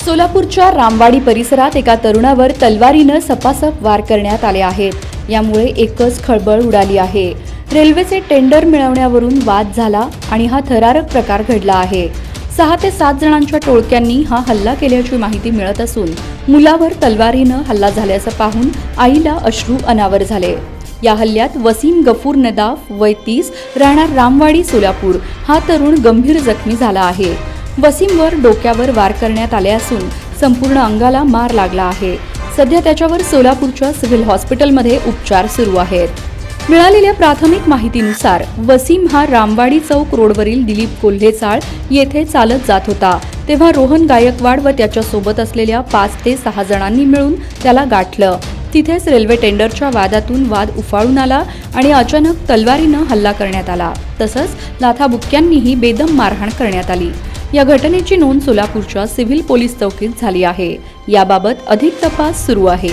सोलापूरच्या रामवाडी परिसरात एका तरुणावर तलवारीनं सपासप वार करण्यात आले आहेत। यामुळे एकच खळबळ उडाली आहे। रेल्वेचे टेंडर मिळवण्यावरून वाद झाला आणि हा थरारक प्रकार घडला आहे। 6 ते 7 जणांच्या टोळक्यांनी हा हल्ला केल्याची माहिती मिळत असून मुलावर तलवारीनं हल्ला झाल्याचं पाहून आईला अश्रू अनावर झाले। या हल्ल्यात वसीम गफूर नदाफ वय 30 राहणार रामवाडी सोलापूर हा तरुण गंभीर जखमी झाला आहे। वसीमवर डोक्यावर वार करण्यात आले असून संपूर्ण अंगाला मार लागला आहे। सध्या त्याच्यावर सोलापूरच्या सिव्हिल हॉस्पिटलमध्ये उपचार सुरू आहेत। मिळालेल्या प्राथमिक माहितीनुसार वसीम हा रामवाडी चौक रोडवरील दिलीप कोल्हे चाळ येथे चालत जात होता, तेव्हा रोहन गायकवाड व त्याच्या सोबत असलेल्या 5 ते 6 जणांनी मिळून त्याला गाठलं। तिथेच रेल्वे टेंडरच्या वादातून वाद उफाळून आला आणि अचानक तलवारीनं हल्ला करण्यात आला। तसंच लाथाबुक्क्यांनीही बेदम मारहाण करण्यात आली। या घटनेची नोंद सोलापूरच्या सिव्हिल पोलीस चौकीत झाली आहे। याबाबत अधिक तपास सुरू आहे।